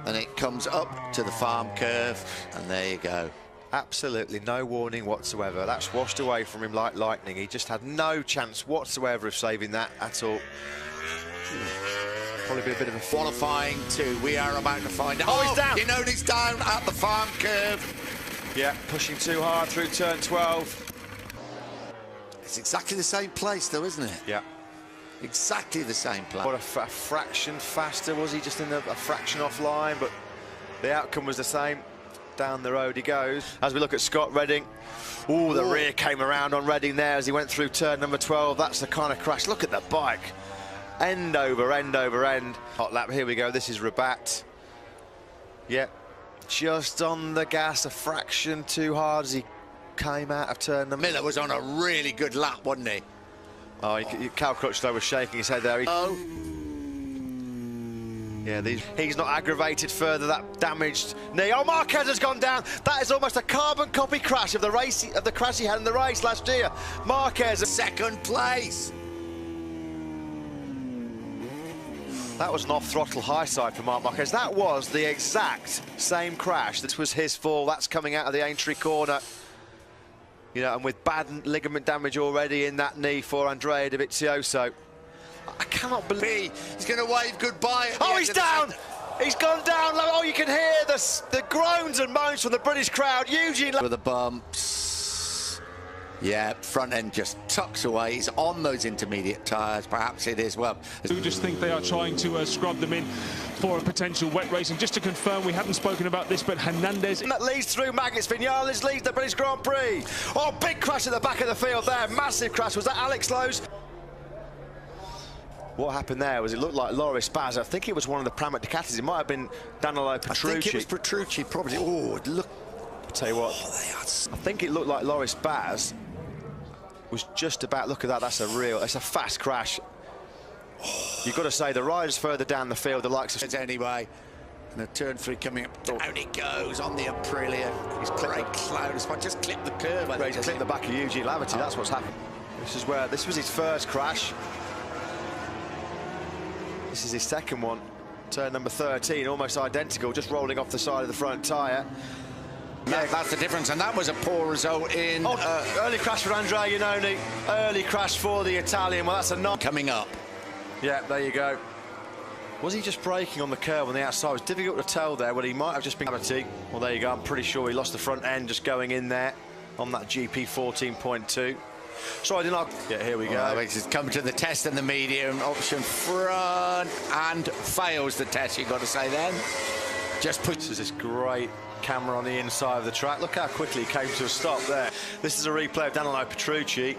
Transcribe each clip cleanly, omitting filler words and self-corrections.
and it comes up to the farm curve, and there you go. Absolutely no warning whatsoever. That's washed away from him like lightning. He just had no chance whatsoever of saving that at all. Probably be a bit of a Qualifying two. We are about to find out. Oh, he's down. You know he's down at the farm curve. Yeah, pushing too hard through turn 12. It's exactly the same place, though, isn't it? Yeah. Exactly the same place. What a fraction faster was he? Just in a fraction offline, but the outcome was the same. Down the road he goes. As we look at Scott Redding, oh, the rear came around on Redding there as he went through turn number 12. That's the kind of crash. Look at the bike. End over end over end. Hot lap, here we go. This is Rabat. Yeah, just on the gas, a fraction too hard as he came out of turn number... Miller was on a really good lap, wasn't he? Oh, Cal Crutchlow was shaking his head there. Yeah, he's not aggravated further, that damaged knee. Oh, Marquez has gone down. That is almost a carbon copy crash of the crash he had in the race last year. Marquez, second place. That was an off-throttle high side for Marc Marquez. That was the exact same crash. This was his fall. That's coming out of the Aintree corner. You know, and with bad ligament damage already in that knee for Andrea Dovizioso. I cannot believe... He's going to wave goodbye. Oh, he's down! He's gone down. Oh, you can hear the groans and moans from the British crowd. Eugene... With the bumps. Yeah, front end just tucks away. He's on those intermediate tyres. Perhaps it is, well... who just think they are trying to scrub them in for a potential wet race. And just to confirm, we haven't spoken about this, but Hernandez... That leads through Maggots. Vinales leads the British Grand Prix. Oh, big crash at the back of the field there. Massive crash. Was that Alex Lowe's? What happened there was it looked like Loris Baz. I think it was one of the Pramac Ducatis. It might have been Danilo Petrucci. I think it was Petrucci, probably. Oh, look. I'll tell you what. I think it looked like Loris Baz was just about... Look at that. That's it's a fast crash. You've got to say, the riders further down the field, the likes of... Anyway, and the turn 3 coming up. Down he goes on the Aprilia. He's clipped cloud. Just clipped the curve. He's clipped the back of Eugene Laverty. That's what's happened. This was his first crash. This is his second one. Turn number 13, almost identical, just rolling off the side of the front tyre. That's the difference, and that was a poor result in... early crash for Andrea Iannone. Early crash for the Italian. Well, that's a not coming up. Yeah, there you go. Was he just braking on the curve on the outside? It was difficult to tell there, but he might have just been... Well, there you go. I'm pretty sure he lost the front end just going in there on that GP 14.2. Sorry, didn't I? Yeah, here we go. Well, he's coming to the test in the medium, option front, and fails the test, you've got to say then. Just puts this great camera on the inside of the track. Look how quickly he came to a stop there. This is a replay of Danilo Petrucci.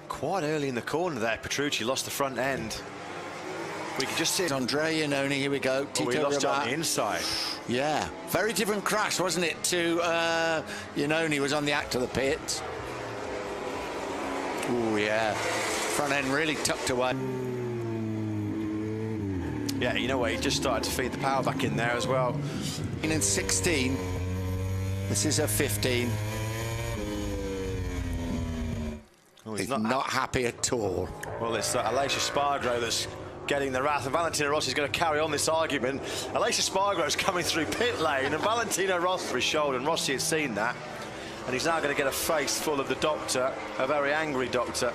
Quite early in the corner there, Petrucci lost the front end. We could just see it. Andrea Iannone, here we go. Oh, he lost it on the inside. Yeah, very different crash, wasn't it, to Iannone was on the act of the pits. Oh, yeah. Front end really tucked away. Yeah, you know what? He just started to feed the power back in there as well. In 16. This is a 15. Oh, he's not happy at all. Well, it's Aleix Espargaro that's getting the wrath, and Valentino Rossi's going to carry on this argument. Aleix Espargaro's coming through pit lane, and Valentino Rossi for his shoulder, and Rossi had seen that. And he's now going to get a face full of the doctor, a very angry doctor.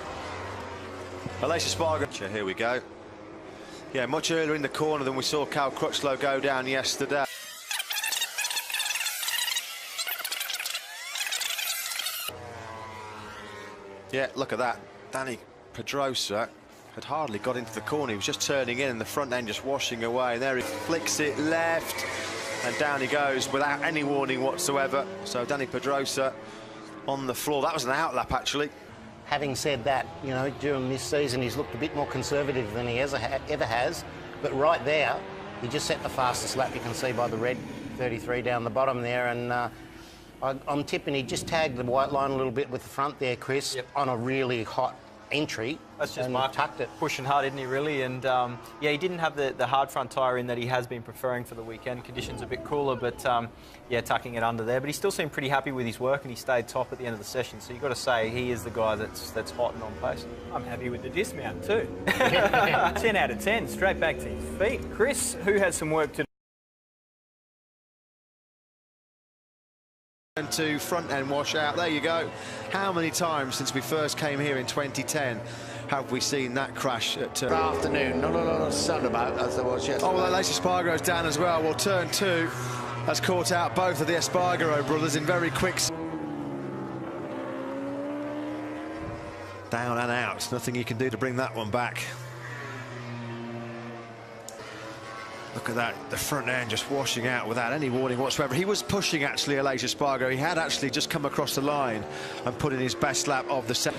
Aleix Espargaro. Here we go. Yeah, much earlier in the corner than we saw Cal Crutchlow go down yesterday. Yeah, look at that. Danny Pedrosa had hardly got into the corner. He was just turning in and the front end just washing away. And there he flicks it left. And down he goes without any warning whatsoever. So Danny Pedrosa on the floor. That was an outlap, actually. Having said that, you know, during this season, he's looked a bit more conservative than he ever has. But right there, he just set the fastest lap, you can see by the red 33 down the bottom there. And I'm tipping he just tagged the white line a little bit with the front there, Chris, on a really hot entry. That's just Mark tucked it, pushing hard, isn't he, really? And yeah, he didn't have the hard front tyre in that he has been preferring for the weekend. Conditions a bit cooler, but yeah, tucking it under there. But he still seemed pretty happy with his work, and he stayed top at the end of the session. So you've got to say he is the guy that's hot and on pace. I'm happy with the dismount too. 10 out of 10, straight back to his feet. Chris, who has some work to do? And to front end washout. There you go. How many times since we first came here in 2010 have we seen that crash at Afternoon, not a lot of sun about as there was yesterday. Oh, well, Aleix Espargaro's down as well. Well, turn 2 has caught out both of the Espargaro brothers in very quick. Down and out. Nothing you can do to bring that one back. Look at that, the front end just washing out without any warning whatsoever. He was pushing, actually, Aleix Espargaro. He had actually just come across the line and put in his best lap of the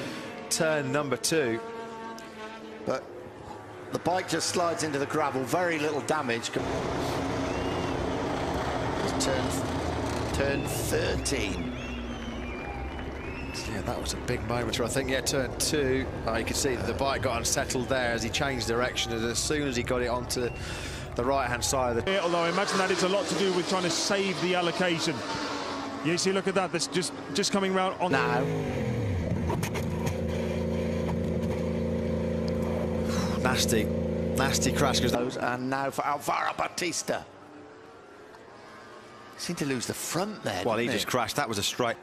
turn number 2. But the bike just slides into the gravel, very little damage. Turn 13. Yeah, that was a big moment. I think, yeah, turn 2. You could see that the bike got unsettled there as he changed direction. As soon as he got it onto the right-hand side of the... Although I imagine that it's a lot to do with trying to save the allocation. You see, look at that. That's just coming round on... Now. Nasty crash. And now for Alvaro Bautista. Seemed to lose the front there. Well, he just crashed. That was a straight...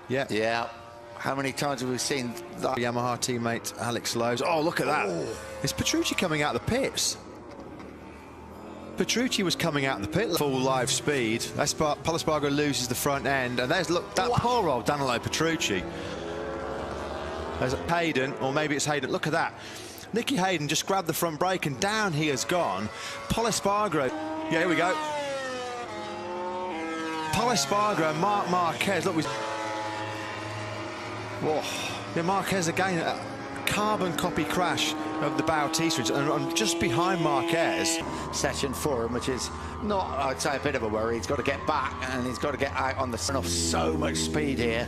Yeah. Yeah. How many times have we seen that? Yamaha teammate Alex Lowe's. Oh, look at that. Oh. It's Petrucci coming out of the pits. Petrucci was coming out of the pit full live speed. Pol Espargaro loses the front end, and there's, look, that poor old Danilo Petrucci. There's Hayden, or maybe it's Hayden. Look at that. Nicky Hayden just grabbed the front brake, and down he has gone. Pol Espargaro. Yeah, here we go. Pol Espargaro and Marc Marquez. Look, yeah, Marquez again. Carbon copy crash of the Bautista, and just behind Marquez. Session 4, which is not, I'd say, a bit of a worry. He's got to get back, and he's got to get out on the sun off so much speed here.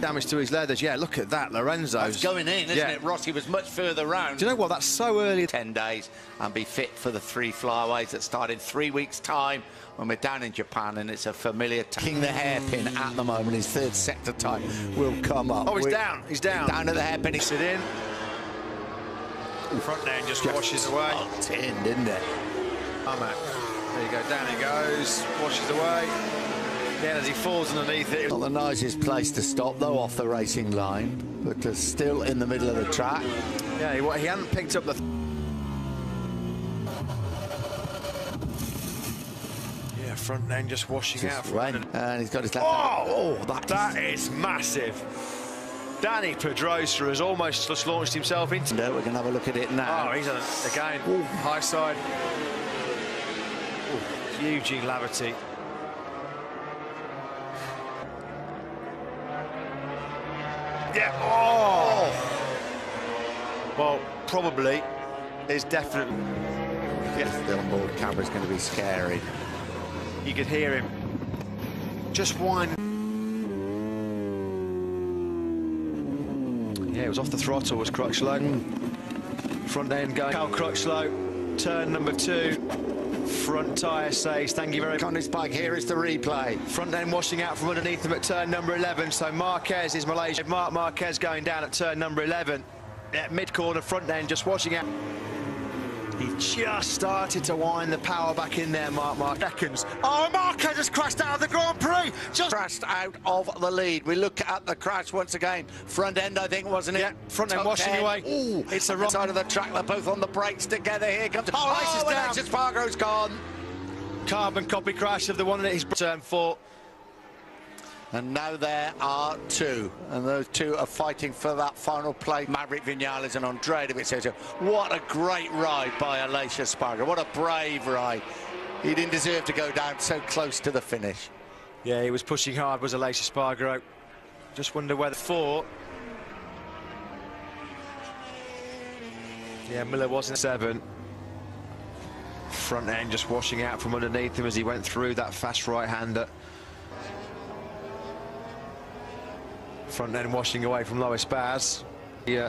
Damage to his leathers. Yeah, look at that. Lorenzo's that's going in, isn't it? Rossi was much further round. Do you know what? That's so early. 10 days and be fit for the 3 flyaways that start in 3 weeks' time when we're down in Japan, and it's a familiar King the hairpin at the moment. His 3rd sector time will come up. Oh, he's down. He's down. Down at the hairpin. He's sit in. Front end just washes away. In, didn't it? There you go. Down he goes. Washes away. Yeah, as he falls underneath it. Not the nicest place to stop, though, off the racing line, but still in the middle of the track. Yeah, he hadn't picked up the... Yeah, front end just washing out. And he's got his left hand. That is massive. Danny Pedrosa has almost just launched himself into... No, we're going to have a look at it now. Oh, he's on it again. Ooh. High side. Ooh, Eugene Laverty. Yeah. Oh. Well, probably is definitely. Yes, the onboard camera is going to be scary. You could hear him just whine. Yeah, it was off the throttle. Was Crutchlow. Front end going. Cal Crutchlow. Turn number 2. Front tyre says, thank you very much. On his bike, here is the replay. Front end washing out from underneath him at turn number 11. So Marquez is Malaysia. Marc Marquez going down at turn number 11. At mid-corner, front end just washing out. He just started to wind the power back in there, Marc. Seconds. Oh, Marquez has crashed out of the Grand Prix. Just crashed out of the lead. We look at the crash once again. Front end, I think, wasn't it? Yeah, front end washing away. Ooh, it's the wrong side of the track. They're both on the brakes together. Here comes... Oh, Aleix Espargaro's gone. Carbon copy crash of the one that he's turn 4. And now there are 2, and those 2 are fighting for that final place. Maverick Vinales and Andrea de Vicenzo. What a great ride by Aleix Espargaro. What a brave ride. He didn't deserve to go down so close to the finish. Yeah, he was pushing hard, was Aleix Espargaro. Just wonder whether 4. Yeah, Miller wasn't 7. Front end just washing out from underneath him as he went through that fast right-hander. Front end washing away from Lois Baz. He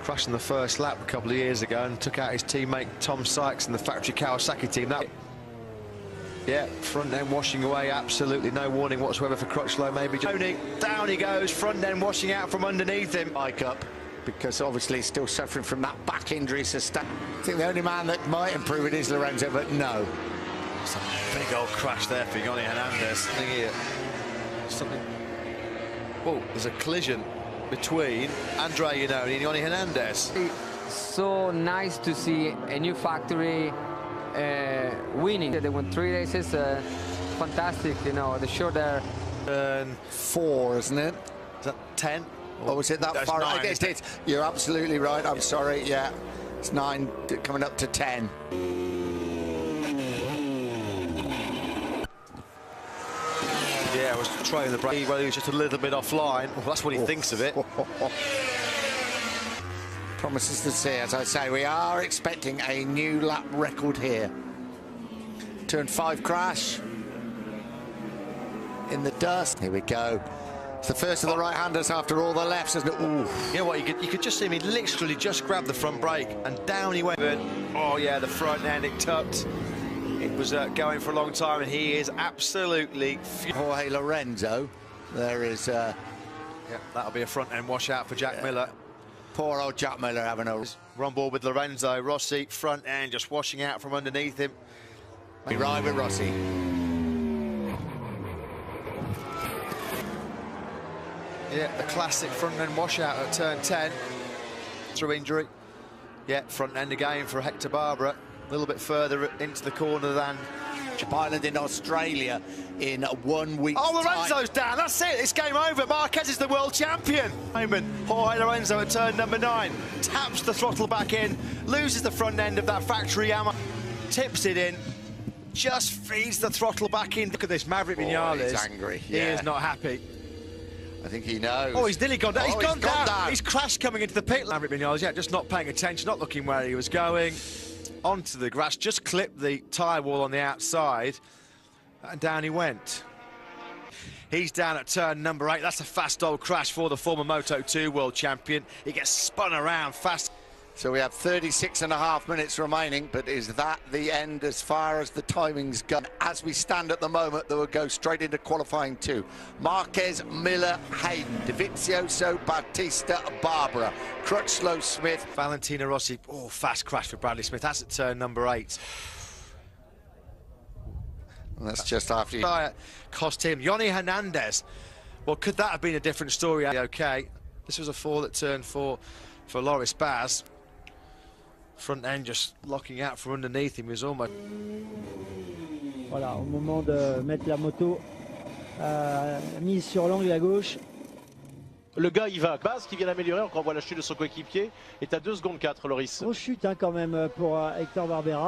crashed in the first lap a couple of years ago and took out his teammate Tom Sykes in the factory Kawasaki team. Yeah, front end washing away, absolutely no warning whatsoever for Crutchlow. Maybe down he goes, front end washing out from underneath him. Bike up, because obviously he's still suffering from that back injury sustained. I think the only man that might improve it is Lorenzo, but no. It's a big old crash there for Yoni Hernandez. something. Oh, there's a collision between Andre Iannone and Yoni Hernandez. So nice to see a new factory winning. They won 3 races, fantastic, you know, the show there. 4, isn't it? Is that 10? Or was it that That's far? 9. I guess it's. You're absolutely right. I'm sorry. Yeah, it's 9 coming up to 10. Yeah, I was trying the brake. Well, he was just a little bit offline. Well, that's what he thinks of it. Promises to see. As I say, we are expecting a new lap record here. Turn 5 crash in the dust. Here we go. It's the first of the right-handers after all the lefts, isn't it? Ooh. You know what? You could just see him. He literally just grabbed the front brake and down he went. Oh yeah, the front end it tucked. It was going for a long time, and he is absolutely. Jorge Lorenzo. There is. Yeah, that'll be a front end washout for Jack Miller. Poor old Jack Miller having a. We're on board with Lorenzo. Rossi front end just washing out from underneath him. We ride with Rossi. Yeah, the classic front end washout at turn 10 through injury. Yeah, front end again for Hector Barbera. A little bit further into the corner than Island in Australia in 1 week's Oh, Lorenzo's time. down. That's it. It's game over. Marquez is the world champion. Jorge Lorenzo at turn number 9 taps the throttle back in, loses the front end of that factory ammo, tips it in, just feeds the throttle back in. Look at this, Maverick Vinales. He's angry. He is not happy. I think he knows. Oh, he's nearly gone down. Oh, He's gone down. He's crashed coming into the pit. Maverick Vinales, yeah, just not paying attention, not looking where he was going. Onto the grass, just clipped the tyre wall on the outside, and down he went. He's down at turn number 8. That's a fast old crash for the former Moto2 world champion. He gets spun around fast. So we have 36.5 minutes remaining, but is that the end as far as the timings go? As we stand at the moment, they will go straight into qualifying 2. Marquez, Miller, Hayden, Dovizioso, Bautista, Barbera, Crutchlow, Smith. Valentino Rossi, oh, fast crash for Bradley Smith. That's at turn number 8. And that's just after you. Cost him. Yoni Hernandez. Well, could that have been a different story? Okay. This was a fall at turn 4 for Loris Baz. Front end just locking out from underneath him. He was almost. Voilà, au moment de mettre la moto mise sur l'angle à gauche. Le gars, il va. Baz qui vient d'améliorer, encore on voit la chute de son coéquipier. Est à 2 secondes 4, Loris. Grosse chute hein, quand même pour Hector Barbera.